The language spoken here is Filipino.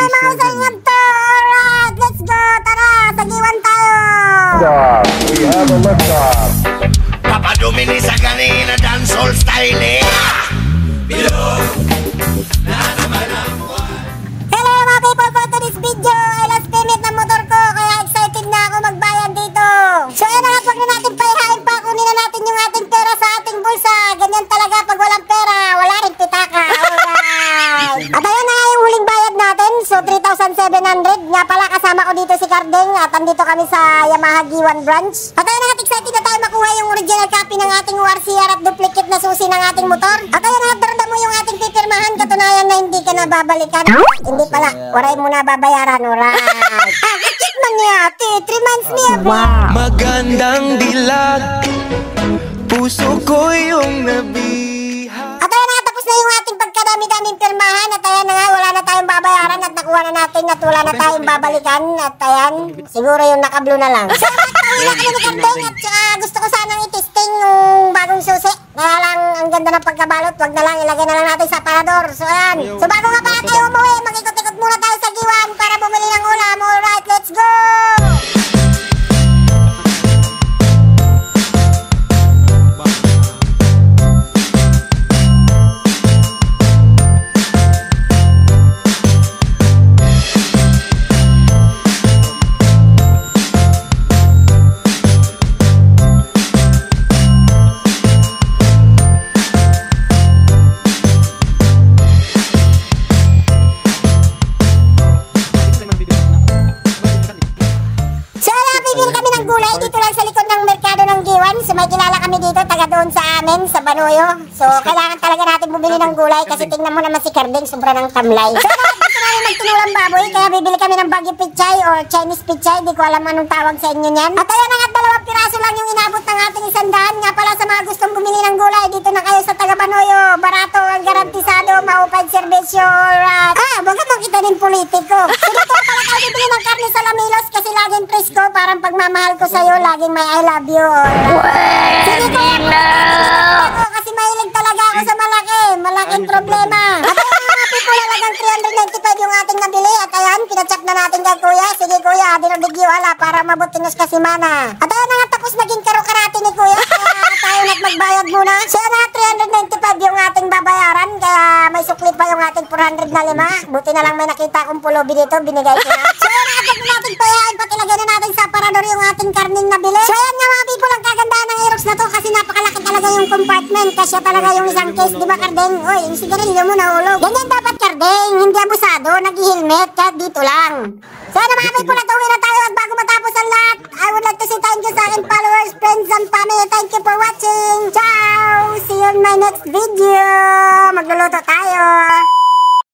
may mga sangap to. Alright, let's go. Tara, sagiwan tayo. We have a liftoff. Papa Domini sa kanina dancehall style eh. Hello mga people, for today's video ay last payment ng motor ko, kaya excited na ako magbayad dito. So yun na nga, pag na natin paihain pa, kunin na natin yung ating pera sa ating bulsa. Ganyan talaga pag walang pera, wala rin pitaka. Alright. At ayun na nga yung huling bayad natin, so 3,700. Nga pala, kasama ko dito si Cardeng at andito kami sa Yamaha G1 branch. At ayun na nga, excited na tayo makuha yung original copy ng ating ORCR at duplicate na susi ng ating motor. At ayun na, darda mo yung ating pipirmahan, katunayan na hindi ka na babalikan. Hindi pala, waray mo na babayaran, alright. Kakit man niya, 3 months niya. Wow. Magandang dilag, puso ko yung nabiha. At ayan na nga, tapos na yung ating pagkadami-daming pirmahan. At ayan na nga, wala na tayong babayaran at nakuha na natin at wala na tayong babalikan. At ayan, siguro yung nakablo na lang. So, pauwi na kami ni Cardeng at gusto ko sanang itesting yung bagong susi. Kaya lang, ang ganda ng pagkabalot, wag na lang, ilagay na lang natin sa parador. So ayan, so bago nga pala tayo umuwi, mag-ikot-ikot muna tayo sa G1 para bumili ng ulam. Alright, let's go! Dito lang sa likod ng merkado ng G1. So may kilala kami dito, taga doon sa amin, sa Banoyo. So kailangan talaga natin bumili ng gulay kasi tingnan mo naman si Cardeng, sobra ng tamlay. So gusto namin magtinulang baboy, kaya bibili kami ng Baguio Pichay or Chinese Pichay. Di ko alam anong tawag sa inyo niyan. At ayan na nga, 2 piraso lang yung inabot ng ating 100. Nga pala sa mga gustong bumili ng gulay, dito na kayo sa taga Banoyo. Barato, ang garantisado, maupad serbisyo. Alright. Baga makita din politiko. So dito pala tayo bibili ng karne sa Lamilos kasi laging presko, parang pagmamahal ko sa'yo, laging may I love you. Alright. Sige ko, kasi mahilig talaga ako sa malaki. Malaking problema. At ayan mga people, halagang 395 yung ating nabili. At ayan, pinachap na natin kay kuya. Sige kuya, dinobigyo hala para mabutinus kasi mana. At ayan na nga, tapos naging karo-karate ni kuya. Kaya tayo magbayad muna. So na 395 yung ating babayaran. Kaya may sukli pa yung ating 400 na 5. Buti na lang may nakita kong pulubi dito, binigay ko na. So na kapag natin payain, patilagay na natin sa parador yung ating karning nabili. So ayan nga mga people, ang kagandahan ng Aerox na to kasi napakalaki talaga yung compartment. Kasi talaga yung isang case, di ba Cardeng? Oy, yung sigarilyo mo nahulog. Ganyan dapat Cardeng, hindi abusado, nag-helmet, kahit dito lang. So ano mga people, natuwi na tayo at bago matapos ang lahat, I would like to say thank you sa aking followers, friends, and family. Thank you for watching. Ciao! See you in my next video. Magluluto tayo.